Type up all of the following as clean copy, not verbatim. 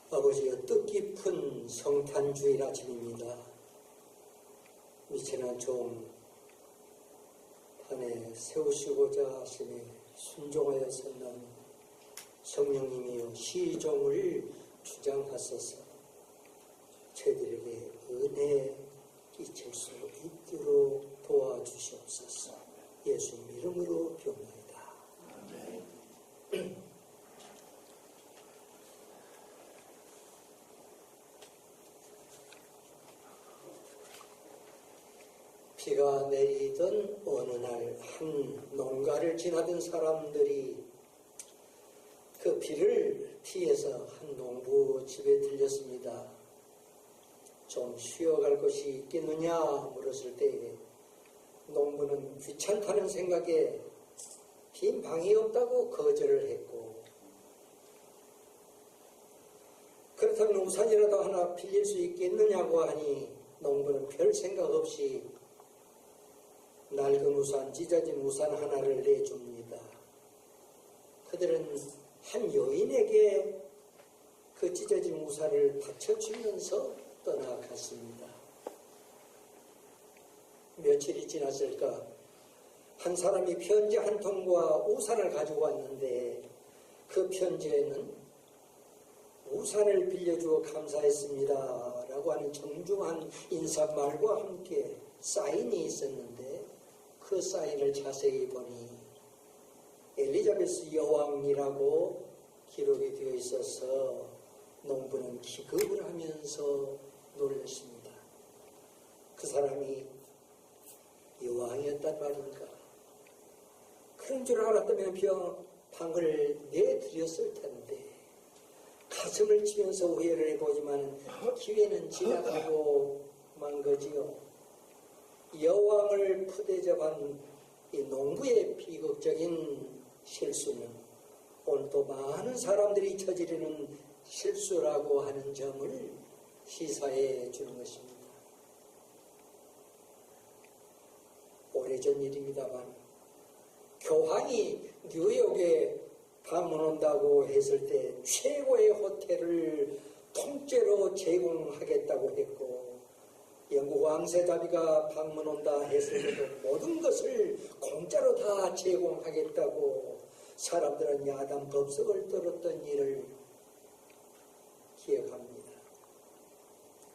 아버지여, 뜻깊은 성탄주일 아침입니다. 미천한 종 판에 세우시고자 하심에 순종하여 선난 성령님이여, 시종을 주장하소서. 저희들에게 은혜 끼칠 수 있도록 도와주시옵소서. 예수님 이름으로 비옵나이다. 비가 내리던 어느 날 한 농가를 지나던 사람들이 그 비를 피해서 한 농부 집에 들렸습니다. 좀 쉬어갈 곳이 있겠느냐 물었을 때에 농부는 귀찮다는 생각에 빈 방이 없다고 거절을 했고, 그렇다면 우산이라도 하나 빌릴 수 있겠느냐고 하니 농부는 별 생각 없이 낡은 우산, 찢어진 우산 하나를 내줍니다. 그들은 한 여인에게 그 찢어진 우산을 받쳐주면서 떠나갔습니다. 며칠이 지났을까, 한 사람이 편지 한 통과 우산을 가지고 왔는데 그 편지에는 우산을 빌려주어 감사했습니다 라고 하는 정중한 인사말과 함께 사인이 있었는데, 그 사인을 자세히 보니 엘리자베스 여왕이라고 기록이 되어 있어서 농부는 기겁을 하면서 놀랐습니다. 그 사람이 여왕이었단 말인가? 그런 줄 알았다면 방을 내드렸을 텐데, 가슴을 치면서 후회를 해보지만 기회는 지나가고 만 거지요. 여왕을 푸대접한 이 농부의 비극적인 실수는 오늘 또 많은 사람들이 저지르는 실수라고 하는 점을 시사해 주는 것입니다. 오래전 일입니다만 교황이 뉴욕에 방문한다고 했을 때 최고의 호텔을 통째로 제공하겠다고 했고, 영국 왕세자비가 방문한다 했을 때도 모든 것을 공짜로 다 제공하겠다고 사람들은 야단 법석을 떨었던 일을 기억합니다.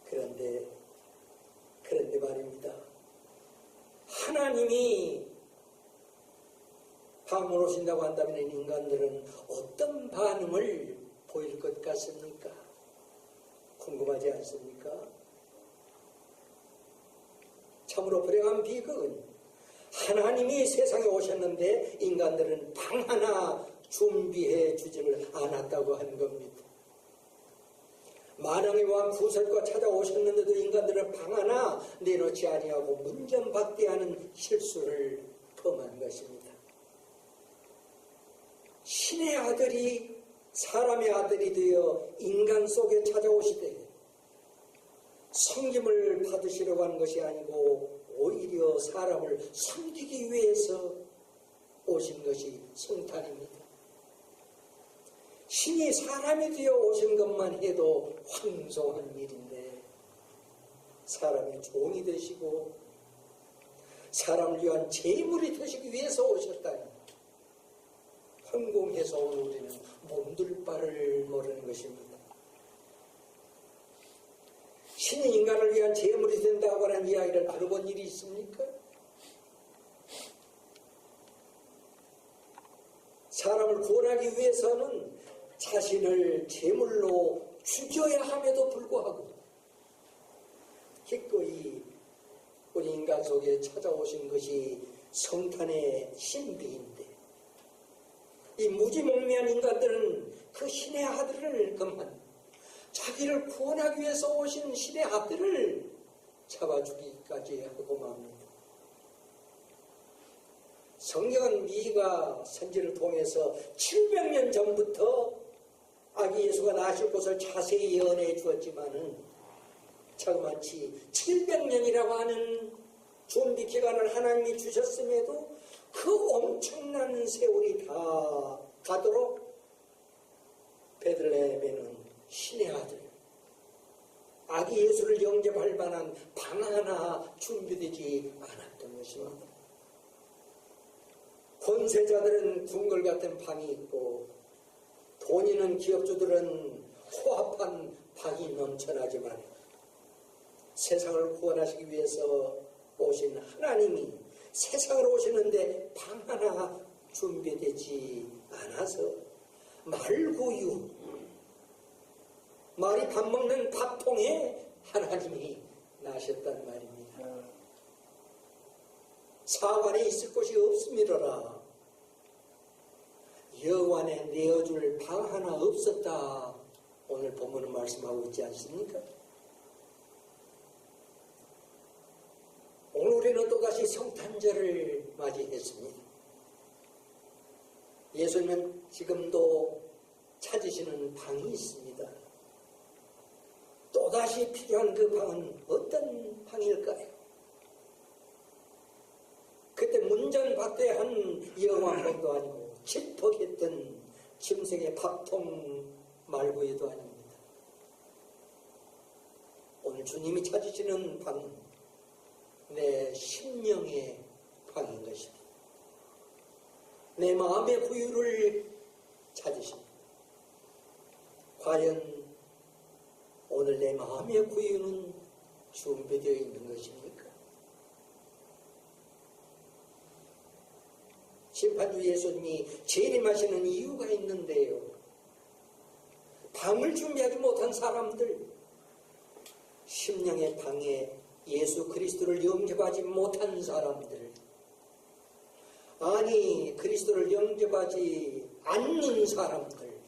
그런데 말입니다. 하나님이 방문 오신다고 한다면 인간들은 어떤 반응을 보일 것 같습니까? 궁금하지 않습니까? 참으로 불행한 비극은 하나님이 세상에 오셨는데 인간들은 방 하나 준비해 주지를 않았다고 하는 겁니다. 만왕의 왕 구설과 찾아오셨는데도 인간들은 방 하나 내놓지 아니하고 문전박대하는 실수를 범한 것입니다. 신의 아들이 사람의 아들이 되어 인간 속에 찾아오시되 섬김을 받으시려고 하는 것이 아니고 오히려 사람을 섬기기 위해서 오신 것이 성탄입니다. 신이 사람이 되어 오신 것만 해도 황송한 일인데, 사람의 종이 되시고 사람을 위한 제물이 되시기 위해서 오셨다니, 헌공해서 온 우리는 몸둘 바를 모르는 것입니다. 신이 인간을 위한 제물이 된다고 하는 이야기를 들어본 일이 있습니까? 사람을 구원하기 위해서는 자신을 제물로 죽여야 함에도 불구하고 기꺼이 우리 인간 속에 찾아오신 것이 성탄의 신비인데, 이 무지몽매한 인간들은 그 신의 아들을 그만 자기를 구원하기 위해서 오신 신의 아들을 잡아주기까지 하고 맙니다. 성경은 미가 선지를 통해서 700년 전부터 아기 예수가 나실 곳을 자세히 예언해 주었지만은 자그마치 700년이라고 하는 준비 기간을 하나님이 주셨음에도 그 엄청난 세월이 다 가도록 베들레헴에는 신의 아들 아기 예수를 영접할 만한 방 하나 준비되지 않았던 것입니다. 권세자들은 궁궐 같은 방이 있고 돈 있는 기업주들은 호합한 방이 넘쳐나지만 세상을 구원하시기 위해서 오신 하나님이 세상으로 오시는데 방 하나 준비되지 않아서 말구유 말이 밥 먹는 밥통에 하나님이 나셨단 말입니다. 사관에 있을 곳이 없음이로라. 여관에 내어줄 방 하나 없었다. 오늘 본문은 말씀하고 있지 않습니까? 오늘 우리는 또다시 성탄절을 맞이했습니다. 예수님은 지금도 찾으시는 방이 있습니다. 또다시 필요한 그 방은 어떤 방일까요? 그때 문전박대한 영왕봉도 아니고 질퍽했던 짐승의 밥통 말고에도 아닙니다. 오늘 주님이 찾으시는 방은 내 심령의 방인 것입니다. 내 마음의 구유를 찾으십니다. 과연 오늘 내 마음의 구유는 준비되어 있는 것입니까? 심판주 예수님이 재림하시는 이유가 있는데요. 방을 준비하지 못한 사람들, 심령의 방에 예수 그리스도를 영접하지 못한 사람들, 아니 그리스도를 영접하지 않는 사람들,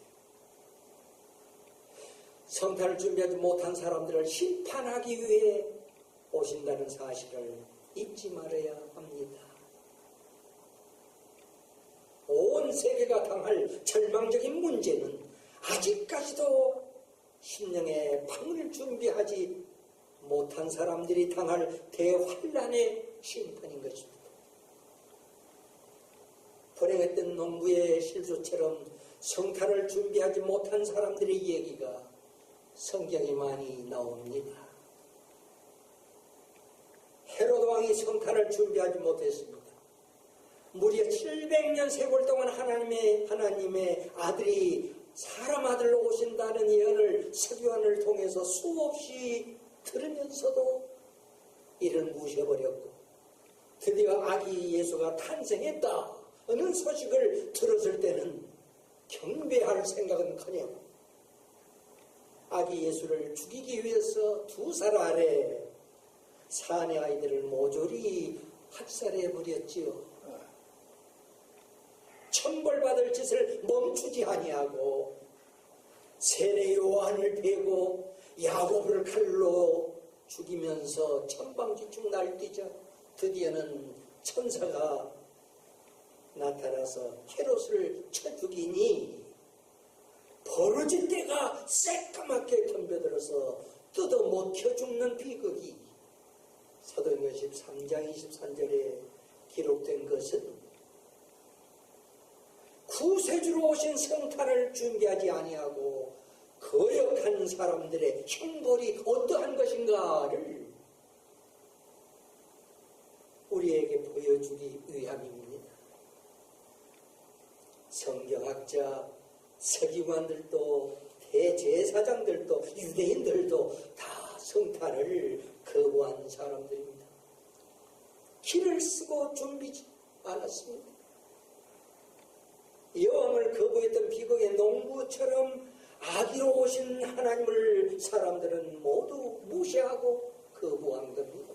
성탄을 준비하지 못한 사람들을 심판하기 위해 오신다는 사실을 잊지 말아야 합니다. 온 세계가 당할 절망적인 문제는 아직까지도 심령의 방을 준비하지 못한 사람들이 당할 대환란의 심판인 것입니다. 불행했던 농부의 실수처럼 성탄을 준비하지 못한 사람들의 얘기가 성경에 많이 나옵니다. 헤로드 왕이 성탄을 준비하지 못했습니다. 무려 700년 세월 동안 하나님의 아들이 사람 아들로 오신다는 예언을 서기관을 통해서 수없이 들으면서도 이를 무시해버렸고 드디어 아기 예수가 탄생했다는 소식을 들었을 때는 경배할 생각은커녕 아기 예수를 죽이기 위해서 두 살 아래 사내 아이들을 모조리 학살해버렸지요. 천벌받을 짓을 멈추지 아니하고 세례 요한을 베고 야곱을 칼로 죽이면서 천방지축 날뛰자 드디어는 천사가 나타나서 헤롯을 쳐 죽이니 벌어질 때가 새까맣게 덤벼들어서 뜯어 못혀 죽는 비극이 사도행전 13장 23절에 기록된 것은 구세주로 오신 성탄을 준비하지 아니하고 거역한 사람들의 형벌이 어떠한 것인가를 우리에게 보여주기 위함입니다. 성경학자, 서기관들도 대제사장들도 유대인들도 다 성탄을 거부한 사람들입니다. 길을 쓰고 준비지 않았습니다. 여왕을 거부했던 비극의 농부처럼 아기로 오신 하나님을 사람들은 모두 무시하고 거부한 겁니다.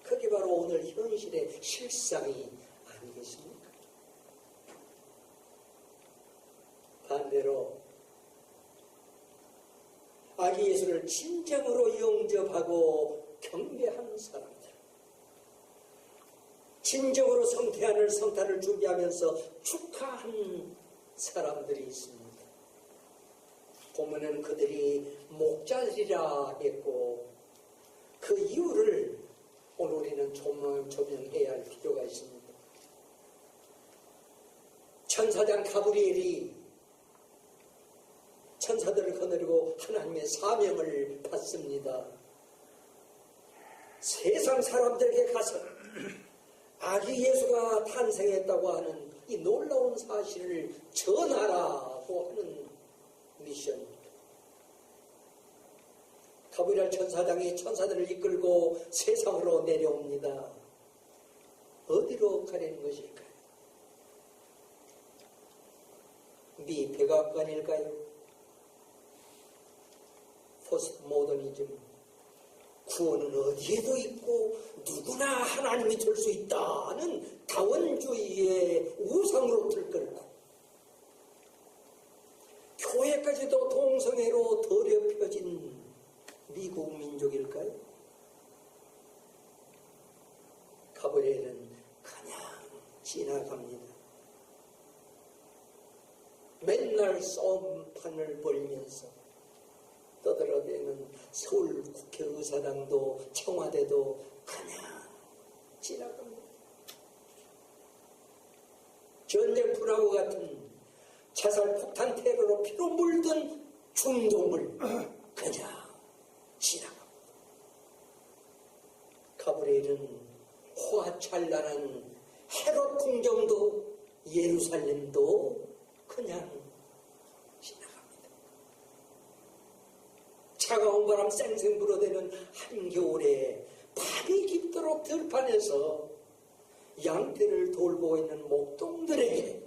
그게 바로 오늘 현실의 실상이 아니겠습니까? 반대로 아기 예수를 진정으로 영접하고 경배한 사람들, 진정으로 성탄을 준비하면서 축하한 사람들이 있습니다. 보면은 그들이 목자리라 했고 그 이유를 우리는 조명해야 할 필요가 있습니다. 천사장 가브리엘이 천사들을 거느리고 하나님의 사명을 받습니다. 세상 사람들에게 가서 아기 예수가 탄생했다고 하는 이 놀라운 사실을 전하라고 하는 미션입니다. 가브리엘 천사장이 천사들을 이끌고 세상으로 내려옵니다. 어디로 가려는 것일까요? 미 백악관일까요? 포스트 모더니즘, 구원은 어디에도 있고 누구나 하나님이 될 수 있다는 다원주의의 우상으로 들끓고 교회까지도 동성애로 더럽혀진 미국 민족일까요? 가브리엘은 그냥 지나갑니다. 맨날 싸움판을 벌이면서 떠들어대는 서울 국회의사당도 청와대도 그냥 지나갑니다. 전쟁 불화와 같은 자살 폭탄 테러로 피로 물든 중동을 그냥 지나갑니다. 가브리엘은 호화찬란한 헤롯 궁정도 예루살렘도 그냥 지나갑니다. 차가운 바람 쌩쌩 불어대는 한겨울에 밤이 깊도록 들판에서 양떼를 돌보고 있는 목동들에게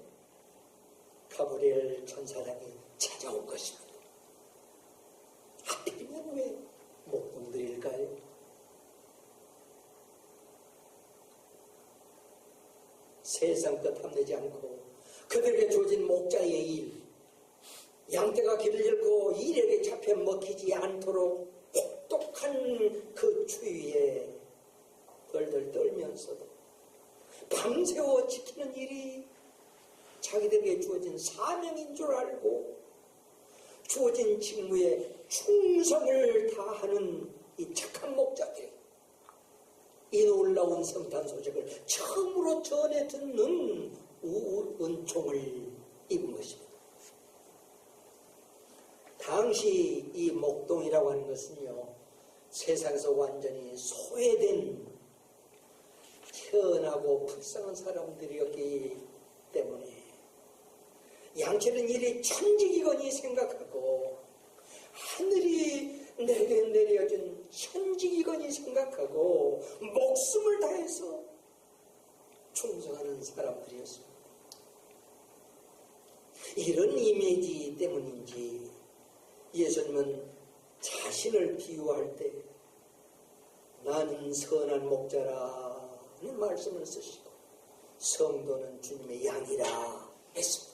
가브리엘 천사장이 찾아온 것입니다. 하필이면 왜 목동들일까요? 세상 것 탐내지 않고 그들에게 주어진 목자의 일, 양떼가 길을 잃고 일에게 잡혀 먹히지 않도록 혹독한 그 추위에 덜덜 떨면서도 밤새워 지키는 일이 자기들에게 주어진 사명인 줄 알고 주어진 직무에 충성을 다하는 이 착한 목자들이 이 놀라운 성탄 소식을 처음으로 전해 듣는 은총을 입은 것입니다. 당시 이 목동이라고 하는 것은요, 세상에서 완전히 소외된 현하고 불쌍한 사람들이었기 때문에 양치는 일이 천직이거니 생각하고 하늘이 내게 내려준 천직이거니 생각하고 목숨을 다해서 충성하는 사람들이었습니다. 이런 이미지 때문인지 예수님은 자신을 비유할 때 나는 선한 목자라는 말씀을 쓰시고 성도는 주님의 양이라 했습니다.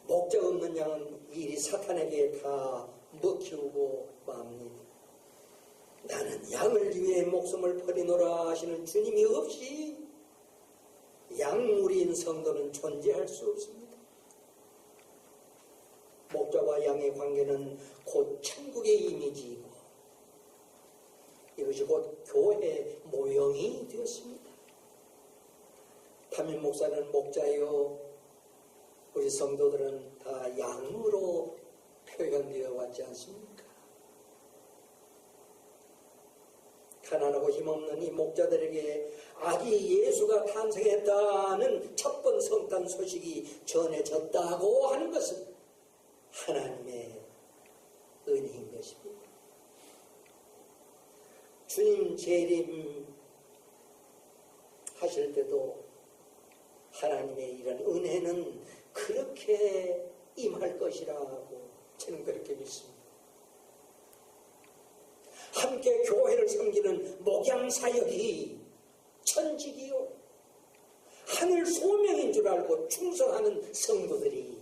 목자 없는 양은 일이 사탄에게 다 먹히고 맙니다. 나는 양을 위해 목숨을 버리노라 하시는 주님이 없이 양무리인 성도는 존재할 수 없습니다. 목자와 양의 관계는 곧 천국의 이미지이고 이것이 곧 교회 모형이 되었습니다. 담임 목사는 목자요, 우리 성도들은 다 양으로 표현되어 왔지 않습니까? 가난하고 힘없는 이 목자들에게 아기 예수가 탄생했다는 첫 번 성탄 소식이 전해졌다고 하는 것은 하나님의 은혜인 것입니다. 주님 재림 하실 때도 하나님의 이런 은혜는 그렇게 임할 것이라고 저는 그렇게 믿습니다. 함께 교회를 섬기는 목양사역이 천직이요, 하늘 소명인 줄 알고 충성하는 성도들이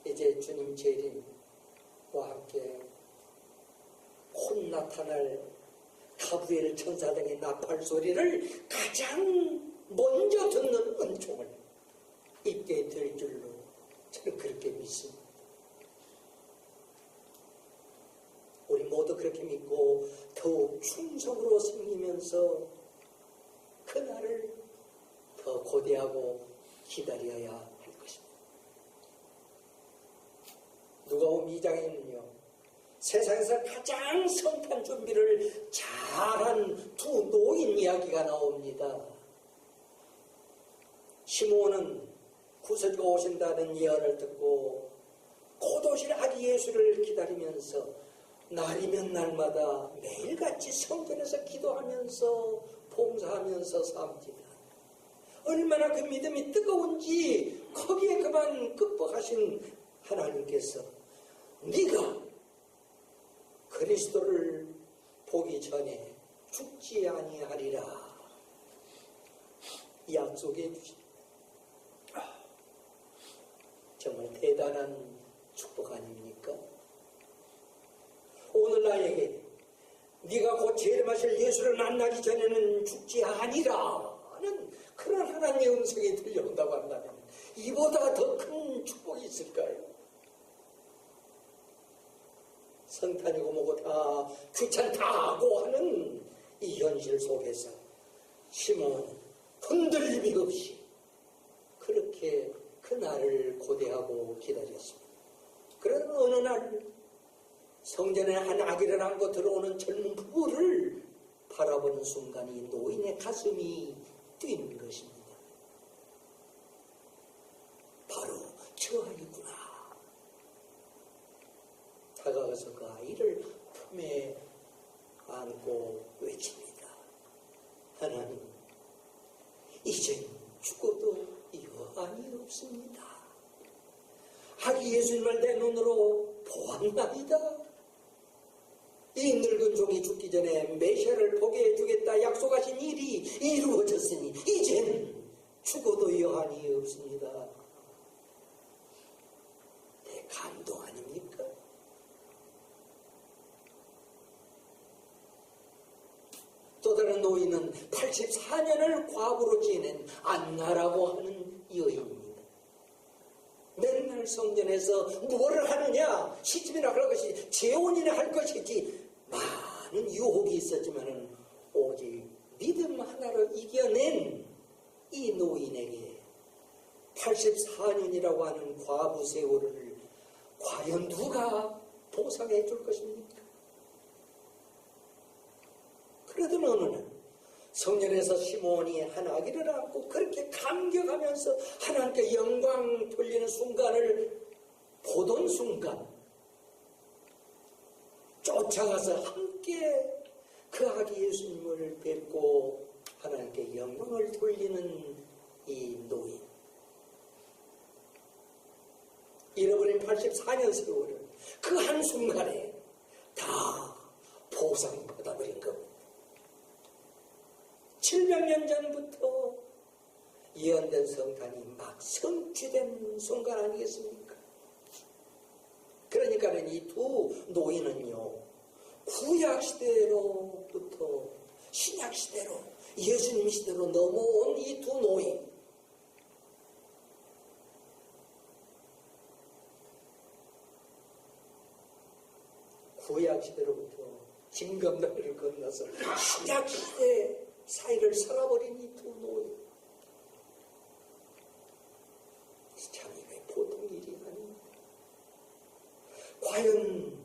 이제 주님 재림과 함께 곧 나타날 가브리엘 천사장의 나팔 소리를 가장 먼저 듣는 은총을 입게 될 줄로 저는 그렇게 믿습니다. 우리 모두 그렇게 믿고 더욱 충성으로 섬기면서 그날을 더 고대하고 기다려야 할 것입니다. 누가복음 2장에는요, 세상에서 가장 성탄 준비를 잘한 두 노인 이야기가 나옵니다. 시므온은 구세주가 오신다는 예언을 듣고 곧 오실 아기 예수를 기다리면서 날이면 날마다 매일같이 성전에서 기도하면서 봉사하면서 삽니다. 얼마나 그 믿음이 뜨거운지 거기에 그만 극복하신 하나님께서 네가 그리스도를 보기 전에 죽지 아니하리라 약속해 주십니다. 정말 대단한 축복 아닙니까? 오늘 나에게 네가 곧 재림하실 예수를 만나기 전에는 죽지 아니라는 그런 하나님의 음성이 들려온다고 한다면 이보다 더 큰 축복이 있을까요? 성탄이고 뭐고 다 귀찮다고 하는 이 현실 속에서 시몬은 흔들림이 없이 그렇게 그날을 고대하고 기다렸습니다. 그러나 어느 날 성전에 한 아기를 안고 들어오는 젊은 부부를 바라보는 순간 이 노인의 가슴이 뛰는 것입니다. 바로 저 아이구나. 다가가서 그 아이를 품에 안고 외칩니다. 하나님, 이젠 죽어도 여한이 없습니다. 아기 예수님을 내 눈으로 보았나이다. 이 늙은 종이 죽기 전에 메시아를 보게 해주겠다 약속하신 일이 이루어졌으니 이젠 죽어도 여한이 없습니다. 내 감동 아닙니까? 또 다른 노인은 84년을 과부로 지낸 안나라고 하는 여인입니다. 맨날 성전에서 무엇을 하느냐, 시집이나 할 것이지 재혼이나 할 것이지 많은 유혹이 있었지만 오직 믿음 하나로 이겨낸 이 노인에게 84년이라고 하는 과부 세월을 과연 누가 보상해 줄 것입니까? 그러던 어느 날 성전에서 시몬이 한 아기를 안고 그렇게 감격하면서 하나님께 영광 돌리는 순간을 보던 순간 쫓아가서 함께 그 아기 예수님을 뵙고 하나님께 영광을 돌리는 이 노인, 잃어버린 84년 세월을 그 한순간에 다 보상받아버린 겁니다. 700년 전부터 예언된 성탄이 막 성취된 순간 아니겠습니까? 그러니까 이 두 노인은요, 구약시대로부터 신약시대로 예수님 시대로 넘어온 이 두 노인, 구약시대로부터 징검다리를 건너서 신약시대 사이를 살아버린 이 두 노인, 참 이게 보통 일이 아닙니다. 과연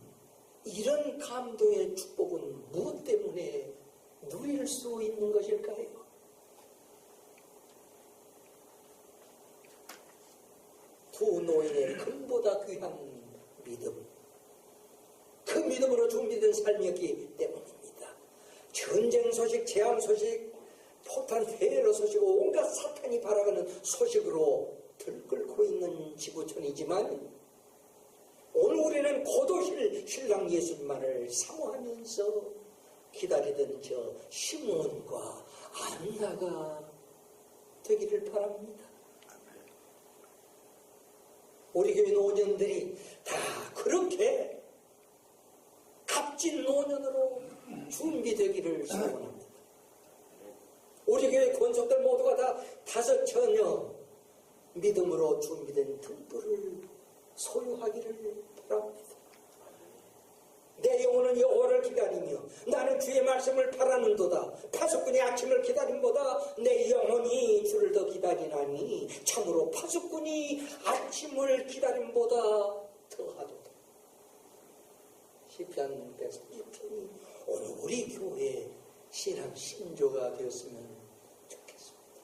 이런 감동의 축복은 무엇 때문에 누릴 수 있는 것일까요? 두 노인의 금보다 귀한 믿음, 그 믿음으로 준비된 삶이었기 때문입니다. 전쟁 소식, 재앙 소식, 폭탄 테러 소식, 온갖 사탄이 발악하는 소식으로 들끓고 있는 지구촌이지만 오늘 우리는 곧 오실 신랑 예수님만을 사모하면서 기다리던 저 시몬과 안나가 되기를 바랍니다. 우리 교회 노년들이 다 그렇게 값진 노년으로 준비되기를 소원합니다. 우리 교회 권속들 모두가 다 다섯 처녀 믿음으로 준비된 등불을 소유하기를 바랍니다. 내 영혼은 여호와를 기다리며 나는 주의 말씀을 바라는도다. 파수꾼이 아침을 기다림보다 내 영혼이 주를 더 기다리나니 참으로 파수꾼이 아침을 기다림보다 더하도다. 시편 132편이 오늘 우리 교회의 신앙 신조가 되었으면 좋겠습니다.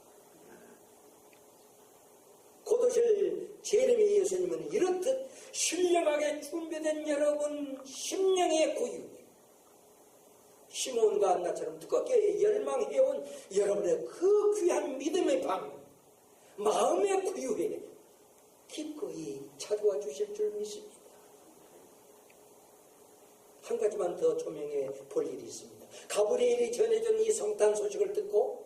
고도실 제레미 예수님은 이렇듯 신령하게 준비된 여러분 심령의 구유, 시몬과 안나처럼 두껍게 열망해온 여러분의 그 귀한 믿음의 방, 마음의 구유에 기꺼이 찾아와 주실 줄 믿습니다. 한 가지만 더 조명해 볼 일이 있습니다. 가브리엘이 전해준 이 성탄 소식을 듣고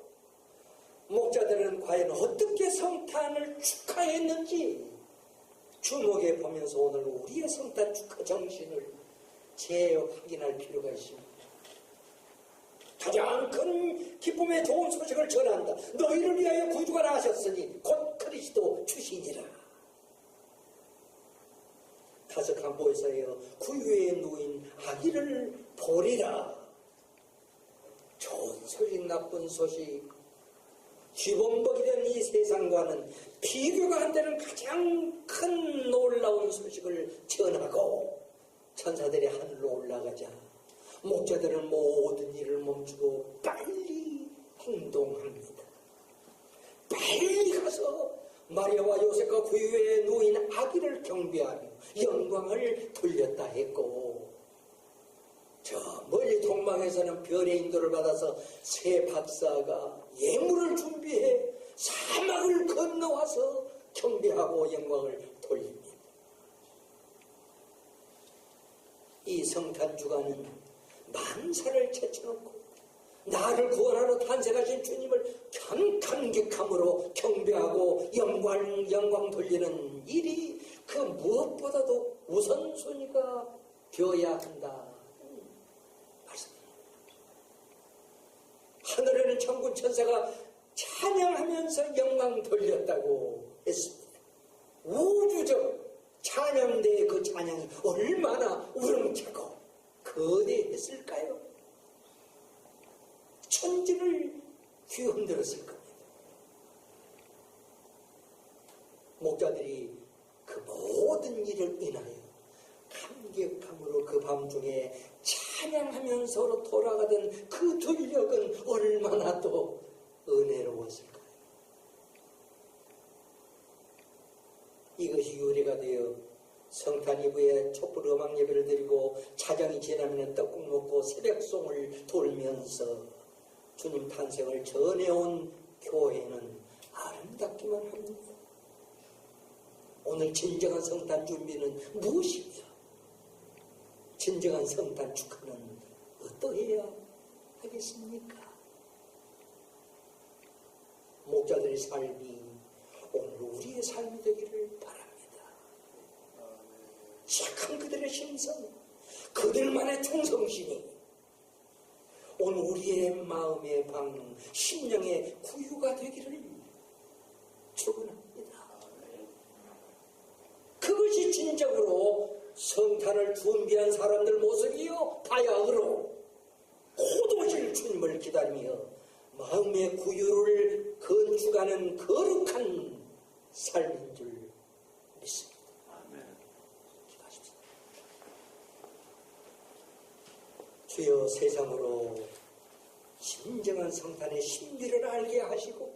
목자들은 과연 어떻게 성탄을 축하했는지 주목해 보면서 오늘 우리의 성탄 축하 정신을 재확인할 필요가 있습니다. 가장 큰 기쁨의 좋은 소식을 전한다. 너희를 위하여 구주가 나셨으니 곧 그리스도 주시니라. 가서 간보에서요 구유에 누인 아기를 보리라. 좋은 소식 나쁜 소식 기본복이 된 이 세상과는 비교가 안 되는 가장 큰 놀라운 소식을 전하고 천사들이 하늘로 올라가자 목자들은 모든 일을 멈추고 빨리 행동합니다. 빨리 가서 마리아와 요셉과 구유에 누인 아기를 경배하며 영광을 돌렸다 했고 저 멀리 동방에서는 별의 인도를 받아서 새 박사가 예물을 준비해 사막을 건너와서 경배하고 영광을 돌립니다. 이 성탄 주간은 만사를 제쳐놓고 나를 구원하러 탄생하신 주님을 감격함으로 경배하고 영광 돌리는 일이 그 무엇보다도 우선순위가 되어야 한다. 하늘에는 천군 천사가 찬양하면서 영광 돌렸다고 했습니다. 우주적 찬양대의 그 찬양이 얼마나 우렁차고 거대했을까요? 천지를 뒤흔들었을 겁니다. 목자들이 그 모든 일을 인하여 감격함으로 그 밤중에 찬양하면서 돌아가던 그 들녘은 얼마나 또 은혜로웠을까요? 이것이 유래가 되어 성탄 이브에 촛불 음악 예배를 드리고 차정이 지나면 떡국 먹고 새벽송을 돌면서 주님 탄생을 전해온 교회는 아름답기만 합니다. 오늘 진정한 성탄 준비는 무엇이며 진정한 성탄 축하는 어떠해야 하겠습니까? 목자들의 삶이 오늘 우리의 삶이 되기를 바랍니다. 착한 그들의 심성, 그들만의 충성심이 오늘 우리의 마음의 방, 심령의 구유가 되기를 축원합니다. 그것이 진정으로 성탄을 준비한 사람들 모습이요 바야흐로 고도실 주님을 기다리며 마음의 구유를 건축하는 거룩한 삶인 줄 믿습니다. 기도하십시다. 주여 세상으로 진정한 성탄의 신비를 알게 하시고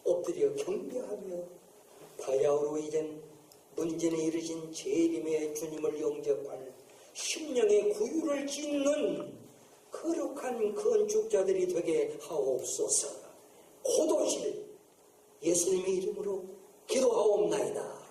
엎드려 경배하며 바야흐로 이젠 문전에 이르신 재림의 주님을 영접할 심령의 구유를 짓는 거룩한 건축자들이 되게 하옵소서. 고도실 예수님의 이름으로 기도하옵나이다.